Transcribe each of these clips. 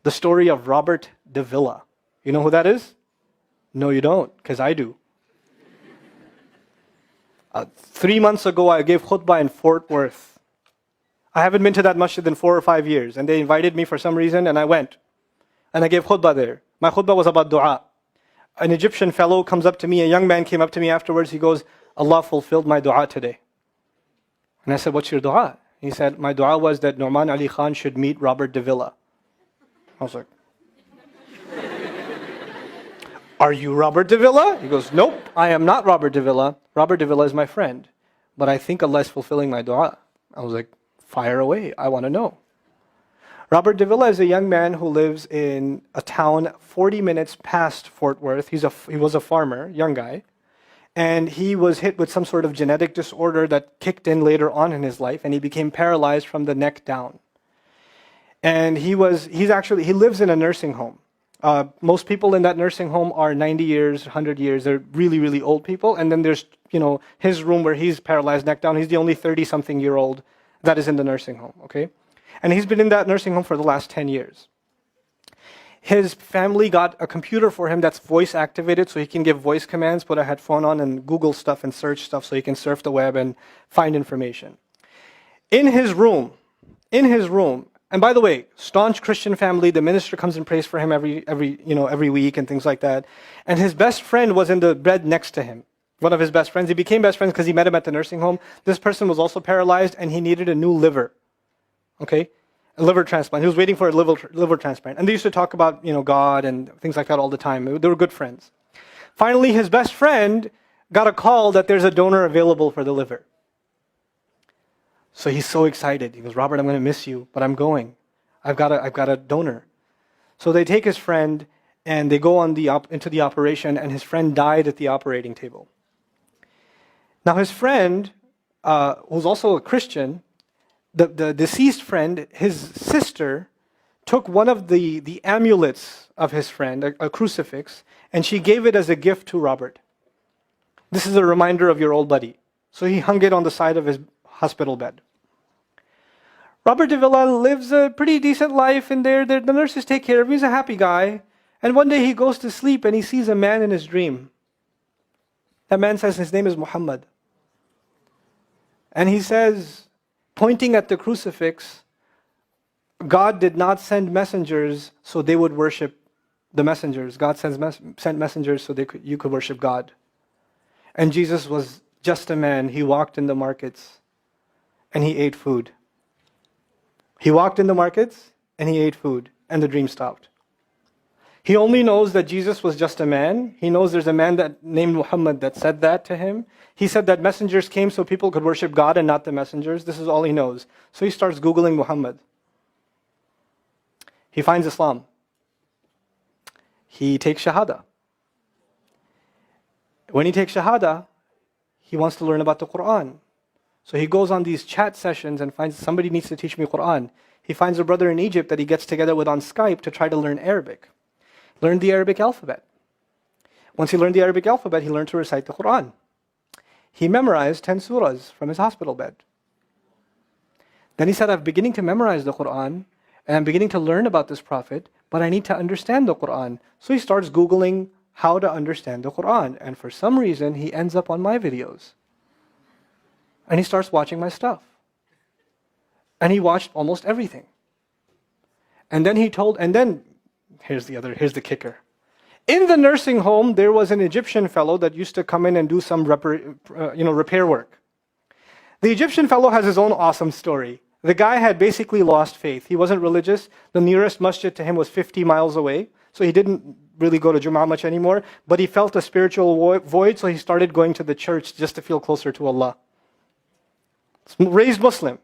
The story of Robert de Villa. You know who that is? No, you don't, because I do. 3 months ago, I gave khutbah in Fort Worth. I haven't been to that masjid in 4 or 5 years, and they invited me for some reason, and I went. And I gave khutbah there. My khutbah was about dua. An Egyptian fellow comes up to me, a young man came up to me afterwards, he goes, Allah fulfilled my dua today. And I said, what's your dua? He said, my dua was that Nu'man Ali Khan should meet Robert de Villa. I was like, are you Robert de Villa? He goes, nope, I am not Robert de Villa. Robert de Villa is my friend. But I think Allah is fulfilling my dua. I was like, fire away, I want to know. Robert de Villa is a young man who lives in a town 40 minutes past Fort Worth. He was a farmer, young guy. And he was hit with some sort of genetic disorder that kicked in later on in his life, and he became paralyzed from the neck down. And he lives in a nursing home. Most people in that nursing home are 90 years, 100 years. They're really, really old people. And then there's, his room where he's paralyzed neck down. He's the only 30-something-year-old that is in the nursing home, okay? And he's been in that nursing home for the last 10 years. His family got a computer for him that's voice activated, so he can give voice commands, put a headphone on and Google stuff and search stuff so he can surf the web and find information. In his room, and by the way, staunch Christian family, the minister comes and prays for him every week and things like that. And his best friend was in the bed next to him. One of his best friends. He became best friends because he met him at the nursing home. This person was also paralyzed and he needed a new liver. Okay? A liver transplant. He was waiting for a liver transplant. And they used to talk about, God and things like that all the time. They were good friends. Finally, his best friend got a call that there's a donor available for the liver. So he's so excited. He goes, Robert, I'm going to miss you, but I'm going. I've got a donor. So they take his friend and they go into the operation, and his friend died at the operating table. Now his friend, who's also a Christian, the deceased friend, his sister, took one of the amulets of his friend, a crucifix, and she gave it as a gift to Robert. This is a reminder of your old buddy. So he hung it on the side of his hospital bed. Robert de Villa lives a pretty decent life in there. The nurses take care of him. He's a happy guy. And one day he goes to sleep and he sees a man in his dream. That man says his name is Muhammad. And he says, pointing at the crucifix, God did not send messengers so they would worship the messengers. God sent messengers so you could worship God. And Jesus was just a man. He walked in the markets and he ate food. He walked in the markets and he ate food, and the dream stopped. He only knows that Jesus was just a man. He knows there's a man named Muhammad that said that to him. He said that messengers came so people could worship God and not the messengers. This is all he knows. So he starts Googling Muhammad. He finds Islam. He takes Shahada. When he takes Shahada, he wants to learn about the Quran. So he goes on these chat sessions and finds somebody needs to teach me Quran. He finds a brother in Egypt that he gets together with on Skype to try to learn Arabic. Learn the Arabic alphabet. Once he learned the Arabic alphabet, he learned to recite the Quran. He memorized 10 surahs from his hospital bed. Then he said, I'm beginning to memorize the Quran, and I'm beginning to learn about this prophet, but I need to understand the Quran. So he starts Googling how to understand the Quran. And for some reason, he ends up on my videos. And he starts watching my stuff. And he watched almost everything. And then here's the kicker. In the nursing home, there was an Egyptian fellow that used to come in and do some repair work. The Egyptian fellow has his own awesome story. The guy had basically lost faith. He wasn't religious. The nearest masjid to him was 50 miles away. So he didn't really go to Jum'ah much anymore. But he felt a spiritual void, so he started going to the church just to feel closer to Allah. Raised Muslim.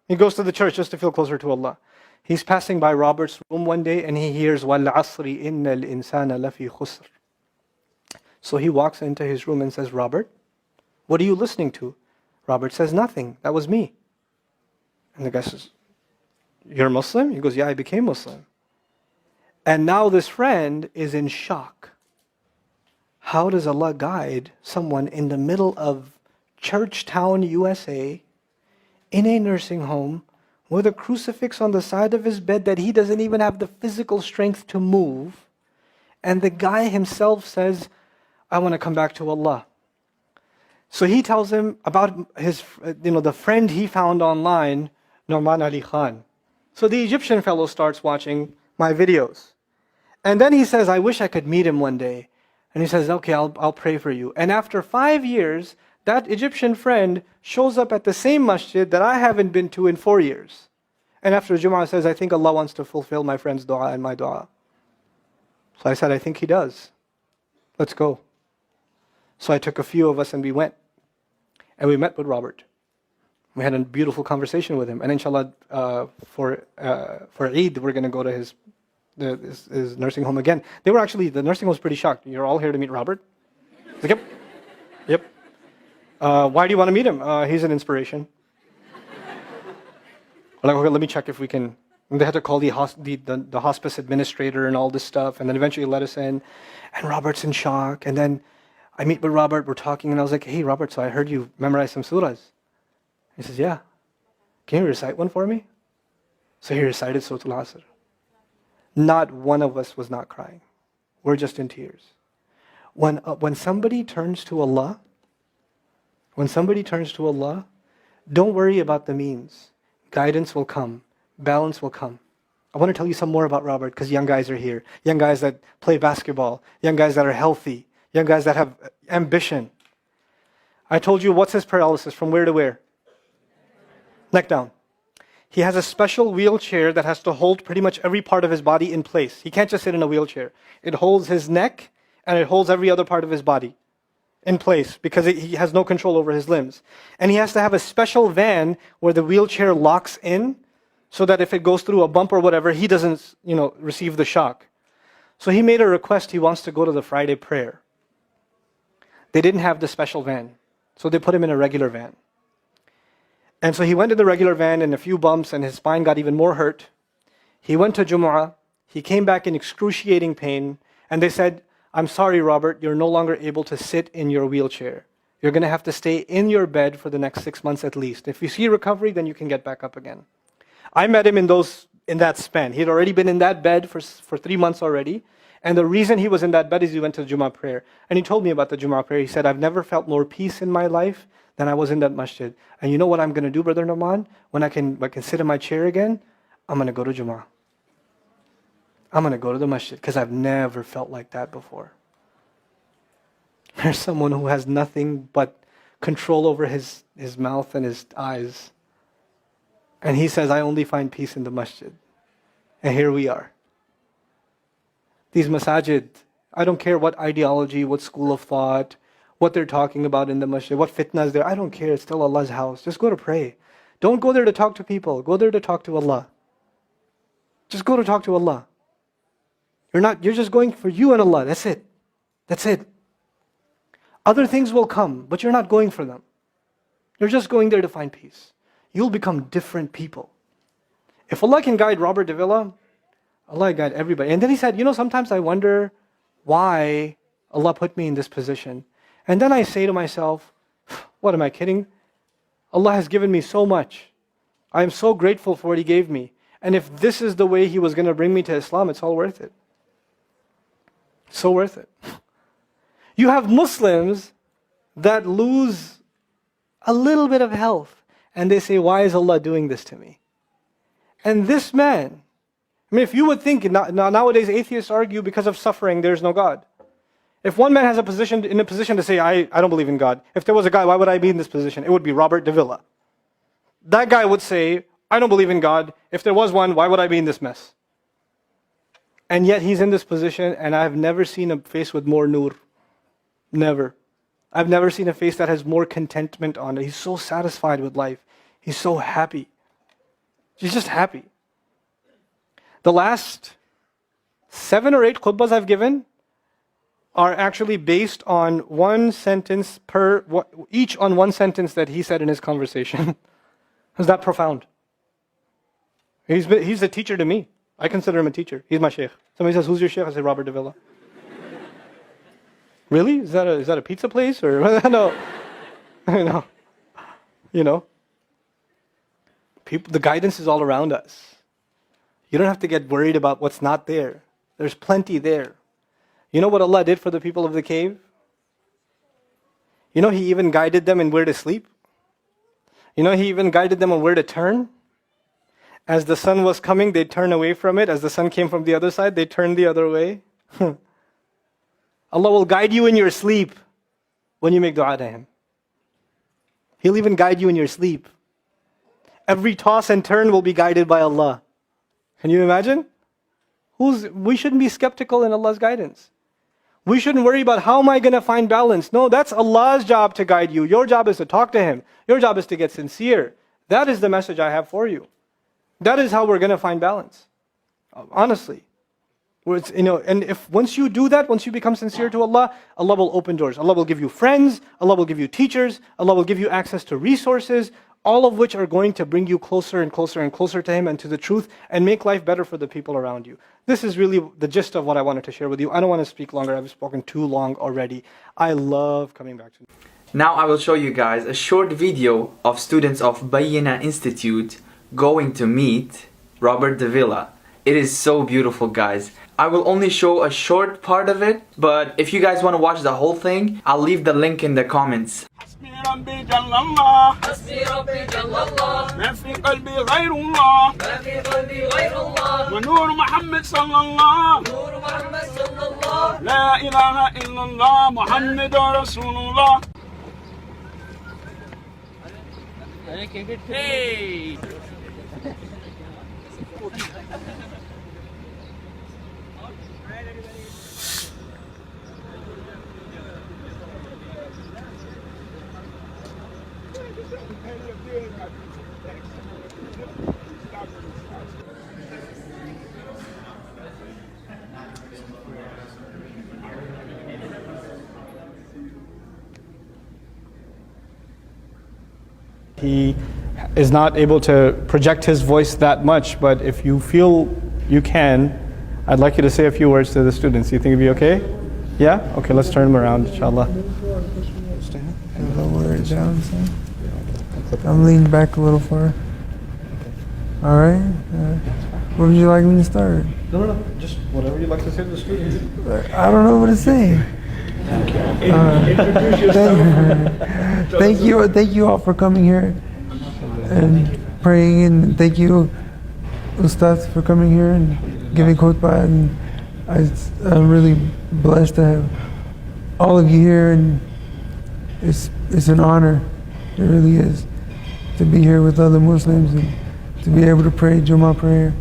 He goes to the church just to feel closer to Allah. He's passing by Robert's room one day and he hears, وَالْعَصْرِ إِنَّ الْإِنسَانَ لَفِي خُسْرٍ. So he walks into his room and says, Robert, what are you listening to? Robert says, nothing. That was me. And the guy says, you're Muslim? He goes, yeah, I became Muslim. And now this friend is in shock. How does Allah guide someone in the middle of Churchtown, USA, in a nursing home, with a crucifix on the side of his bed that he doesn't even have the physical strength to move. And the guy himself says, I want to come back to Allah. So he tells him about his, the friend he found online, Norman Ali Khan. So the Egyptian fellow starts watching my videos. And then he says, I wish I could meet him one day. And he says, okay, I'll pray for you. And after 5 years, that Egyptian friend shows up at the same masjid that I haven't been to in 4 years. And after Jumu'ah says, I think Allah wants to fulfill my friend's dua and my dua. So I said, I think He does. Let's go. So I took a few of us and we went. And we met with Robert. We had a beautiful conversation with him. And inshallah, for Eid, we're going to go to his nursing home again. The nursing home was pretty shocked. You're all here to meet Robert? Like, yep. Yep. Why do you want to meet him? He's an inspiration. I'm like, okay, let me check if we can. And they had to call the hospice administrator and all this stuff, and then eventually let us in. And Robert's in shock. And then I meet with Robert, we're talking, and I was like, hey, Robert, so I heard you memorize some surahs. He says, yeah. Can you recite one for me? So he recited Surah Al-Asr. Not one of us was not crying. We're just in tears. When somebody turns to Allah, don't worry about the means. Guidance will come. Balance will come. I want to tell you some more about Robert because young guys are here. Young guys that play basketball. Young guys that are healthy. Young guys that have ambition. I told you what's his paralysis, from where to where? Neck down. He has a special wheelchair that has to hold pretty much every part of his body in place. He can't just sit in a wheelchair. It holds his neck and it holds every other part of his body in place because he has no control over his limbs. And he has to have a special van where the wheelchair locks in so that if it goes through a bump or whatever, he doesn't, receive the shock. So he made a request. He wants to go to the Friday prayer. They didn't have the special van, so they put him in a regular van. And so he went in the regular van and a few bumps and his spine got even more hurt. He went to Jumu'ah. He came back in excruciating pain. And they said, I'm sorry, Robert, you're no longer able to sit in your wheelchair. You're going to have to stay in your bed for the next 6 months at least. If you see recovery, then you can get back up again. I met him in that span. He had already been in that bed for 3 months already. And the reason he was in that bed is he went to the Jumu'ah prayer. And he told me about the Jumu'ah prayer. He said, I've never felt more peace in my life than I was in that masjid. And you know what I'm going to do, Brother Nauman? When I can sit in my chair again, I'm going to go to Jumu'ah. I'm going to go to the masjid because I've never felt like that before. There's someone who has nothing but control over his mouth and his eyes. And he says, I only find peace in the masjid. And here we are. These masajid, I don't care what ideology, what school of thought, what they're talking about in the masjid, what fitna is there. I don't care. It's still Allah's house. Just go to pray. Don't go there to talk to people. Go there to talk to Allah. Just go to talk to Allah. You're just going for you and Allah. That's it. That's it. Other things will come, but you're not going for them. You're just going there to find peace. You'll become different people. If Allah can guide Robert Davila, Allah guide everybody. And then he said, sometimes I wonder why Allah put me in this position. And then I say to myself, what am I kidding? Allah has given me so much. I am so grateful for what He gave me. And if this is the way He was going to bring me to Islam, it's all worth it. So worth it. You have Muslims that lose a little bit of health and they say, why is Allah doing this to me? And this man, if you would think, nowadays atheists argue because of suffering, there's no God. If one man has in a position to say, I don't believe in God. If there was a guy, why would I be in this position? It would be Robert Davila. That guy would say, I don't believe in God. If there was one, why would I be in this mess? And yet he's in this position, and I've never seen a face with more nur. Never. I've never seen a face that has more contentment on it. He's so satisfied with life. He's so happy. He's just happy. The last 7 or 8 khutbahs I've given are actually based on one sentence each on one sentence that he said in his conversation. Is that profound? He's a teacher to me. I consider him a teacher. He's my sheikh. Somebody says, who's your sheikh? I say, Robert Davila. Really? Is that a pizza place? Or no. The guidance is all around us. You don't have to get worried about what's not there. There's plenty there. You know what Allah did for the people of the cave? You know He even guided them in where to sleep. You know He even guided them on where to turn. As the sun was coming, they'd turn away from it. As the sun came from the other side, they'd turn the other way. Allah will guide you in your sleep when you make dua to Him. He'll even guide you in your sleep. Every toss and turn will be guided by Allah. Can you imagine? We shouldn't be skeptical in Allah's guidance. We shouldn't worry about how am I going to find balance. No, that's Allah's job to guide you. Your job is to talk to Him. Your job is to get sincere. That is the message I have for you. That is how we're going to find balance. Honestly. And if once you do that, once you become sincere to Allah, Allah will open doors. Allah will give you friends. Allah will give you teachers. Allah will give you access to resources, all of which are going to bring you closer and closer and closer to Him and to the truth and make life better for the people around you. This is really the gist of what I wanted to share with you. I don't want to speak longer. I've spoken too long already. I love coming back to it. Now I will show you guys a short video of students of Bayyina Institute going to meet Robert Davila. It is so beautiful, guys. I will only show a short part of it, but if you guys want to watch the whole thing, I'll leave the link in the comments. ربي جل الله حسبي ربي جل الله ما في قلبي غير الله ما في قلبي غير الله ونور محمد صلى الله نور محمد صلى الله لا إله إلا الله محمد رسول الله. Hey. He is not able to project his voice that much, but if you feel you can, I'd like you to say a few words to the students. You think it'd be okay? Yeah? Okay, let's turn them around, inshallah. Lower it down some. I'm leaning back a little far. Alright? Where would you like me to start? No, just whatever you'd like to say to the students. I don't know what to say. Thank you all for coming here and praying, and thank you Ustaz for coming here and giving khutbah, and I'm really blessed to have all of you here, and it's an honor, it really is, to be here with other Muslims and to be able to pray Jummah prayer,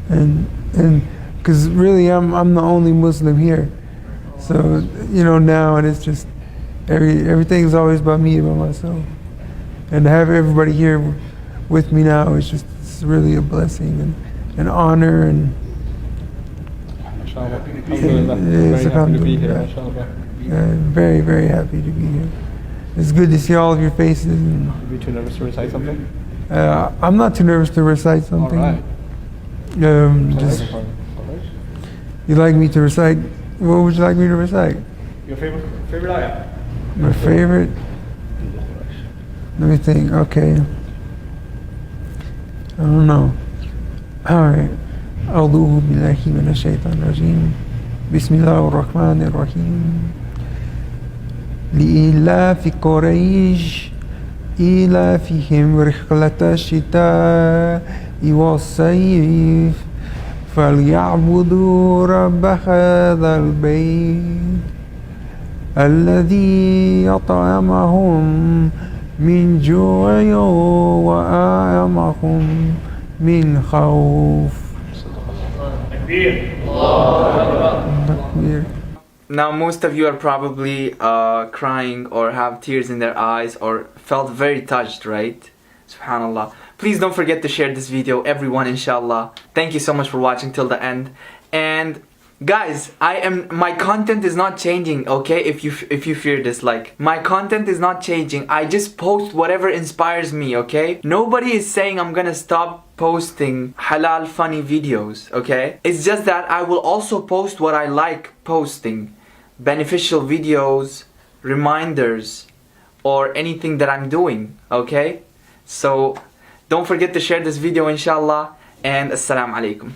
and because really I'm the only Muslim here. So, now, and it's just, everything's always about me, about myself. And to have everybody here with me now, it's really a blessing and an honor. And very happy to be here. Very, very happy to be here. It's good to see all of your faces. And, are you too nervous to recite something? I'm not too nervous to recite something. All right. You'd like me to recite? What would you like me to recite? Your favorite ayah? My favorite? Let me think. Okay. I don't know. Alright. أعوذ بالله من الشيطان الرجيم. بسم الله الرحمن الرحيم. لإيلاف قريش إيلافهم رحلة الشتاء والصيف فليعبدوا رب هذا البيت الذي أطعمهم من جوع وآمنهم من خوف. Now most of you are probably crying or have tears in their eyes or felt very touched, right? Subhanallah. Please don't forget to share this video, everyone, inshallah. Thank you so much for watching till the end. And guys, my content is not changing, okay? If you fear this, my content is not changing. I just post whatever inspires me, okay? Nobody is saying I'm gonna stop posting halal funny videos, okay? It's just that I will also post what I like posting. Beneficial videos, reminders, or anything that I'm doing, okay? So Don't forget to share this video inshallah, and assalamu alaikum.